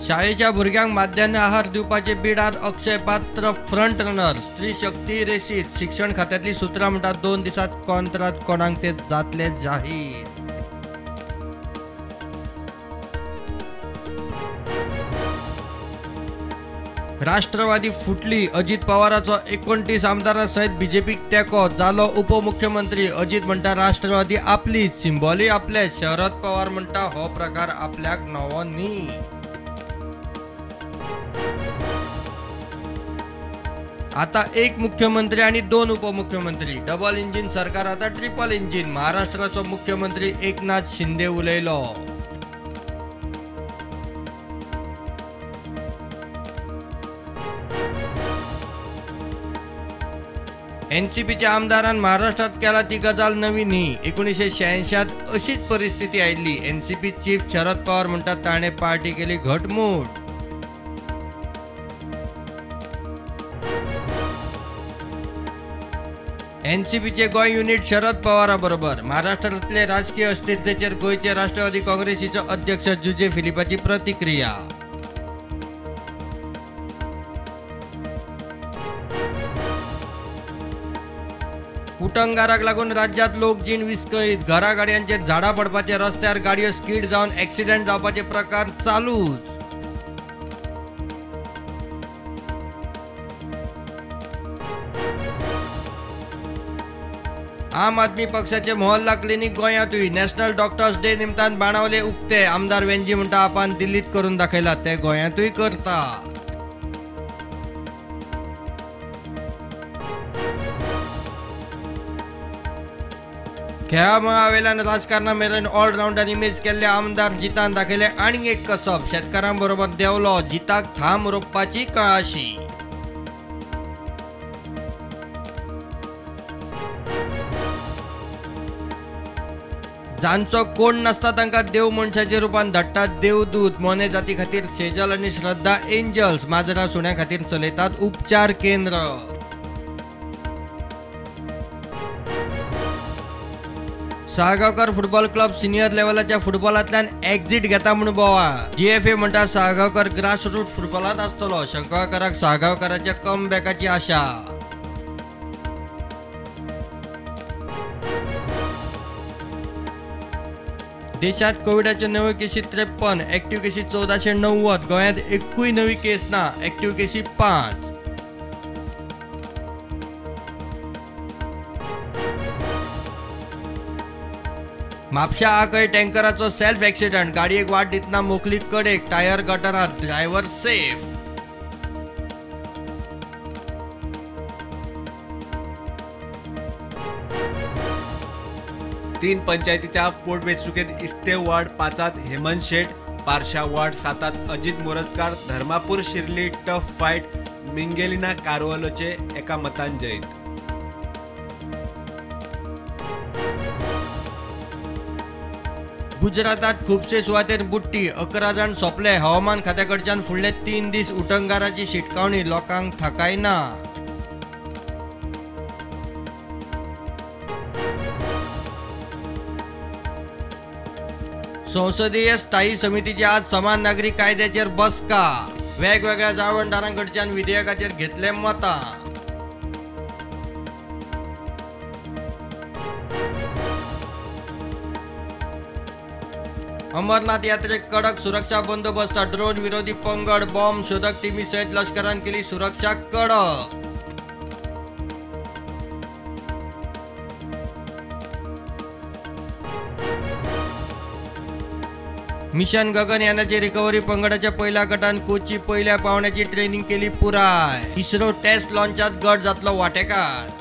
शाळेच्या भुरग्यांक माध्यान्ह आहार दिवपाचे बिडार अक्षय पात्र फ्रंट रनर. स्त्री शक्ती रेशीत शिक्षण खात्यातली सुत्रां म्हणटात 2 दिसात कॉन्त्रात कोणाक ते जातले जाहीर. राष्ट्रवादी फुटली. अजित पवाराचो 29 आमदारां सहित बीजेपीक तेको. जालो उपमुख्यमंत्री. अजित म्हणटा राष्ट्रवादी आपली, सिंबॉली आपले. शरद पवार म्हणटा हो प्रकार आपल्याक नवो न्ही. आता एक मुख्यमंत्री आणि 2 उपमुख्यमंत्री. डबल इंजिन सरकार आता ट्रिपल इंजिन. महाराष्ट्राचो मुख्यमंत्री एकनाथ शिंदे उलयलो. एनसीपीच्या आमदारान महाराष्ट्रात केला ती गजाल नवी न्ही. 1986 अशीच परिस्थिती आयिल्ली. एनसीपी चीफ शरद पवार म्हणटात ताणे पार्टी केली घटमूट. एनसीपीचे गोंय युनिट शरद पवारा बरोबर. महाराष्ट्रातले राजकीय अस्थिरतेचेर गोंयचे राष्ट्रवादी काँग्रेसीचो अध्यक्ष जुजे फिलिपाची प्रतिक्रिया. उटंगाराक लागून राज्यात लोकजीण विस्कळीत. घरागाड्यांचे झाडा पडपाचे, रस्त्यार गाडयो स्कीड जावन ॲक्सिडेंट जावपाचे प्रकार चालूच. आम आदमी पक्षाचे मोहल्ला क्लिनिक गोंयांतूय. नॅशनल डॉक्टर्स डे निमतान बाणावले उक्ते. आमदार वेंजी म्हणटा आपण दिल्लीत करून दाखयला, ते गोंयांतूय करता. खेळा मळावेल्यान राजकारणा मेरेन ऑलराऊंडर इमेज केल्ले आमदार जितान दाखयले आनीक एक कसब. शेतकारांबरोबर देवलो. जिताक थाम रोखपाची कळाशी. जांचो कोण नसता तांकां देव मनशाच्या रुपान धाडटात देवदूत. मोने जाती खातीर सेजल आनी श्रद्धा एंजल्स. माजरा सुण्या खातीर चलयतात उपचार केंद्र. साळगांवकर फुटबॉल क्लब सिनियर लेव्हलाच्या फुटबॉलांतल्यान एक्झिट घेता म्हूण बोवा. जीएफए म्हणटा साळगांवकर ग्रासरूट फुटबॉलांत आसतलो. शंकवाकाराक साळगांवकराच्या कमबॅकाची आशा. देशात कोविडाच्यो नव्यो केसी 53. एक्टिव्ह केसी 1490. गोंयांत एकूय नवी केस ना. एक्टिव्ह केसी 5. म्हापशा आकय टँकराचो सेल्फ ॲक्सिडंट. गाडयेक वाट दितना मोकली कडेक. टायर गटारात. Driver safe. तीन पंचायतीच्या पोटवेंचणुकेत इस्तेव वार्ड 5 हेमंत शेठ, पारशा ward 7 Ajit Morajkar, Dharmapur Shirli tough fight, Mingelina कारवालोचे एका मतान जैत. गुजरातात खुबशे सुवातेर बुट्टी. 11 जाण सोंपले. हवामान खात्याकडच्यान फुडले 3 दीस उटंगाराची शिटकावणी. लोकांक थाकाय ना. संसदीय स्थायी समितीची आज समान नागरी कायद्याचेर बसका. वेगवेगळ्या जावणदारांकडच्यान विधेयकाचेर घेतले मतां. अमरनाथ यात्रेक कडक सुरक्षा बंदोबस्त. ड्रोन विरोधी पंगड, बॉम्ब शोधक टीमी सहित लष्करान केली सुरक्षा कडक. मिशन गगन यानाचे रिकव्हरी पंगडाच्या पहिल्या गटान कोची पहिल्या पावण्याची ट्रेनिंग केली पुराय. इस्रो टेस्ट लॉन्चात गट जातलो वांटेकार.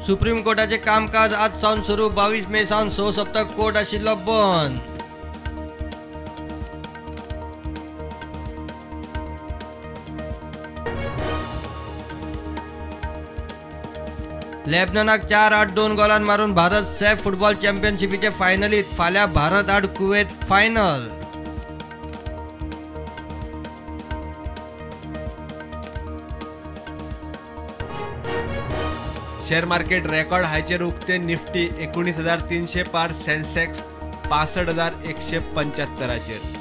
सुप्रीम कोर्टाचे कामकाज आज सावन सुरू. 22 मे सावन 6 सप्तक कोर्ट आशिल्लो बंद. लेबनॉनाक 4-8-2 गोलान मारून भारत सॅफ फुटबॉल चॅम्पियनशिपीचे फायनलीत. फाल्यां भारत आड Kuwait final. Share market record हायचेर उक्ते. निफ्टी 19,300 पार, सेन्सेक्स 65,175.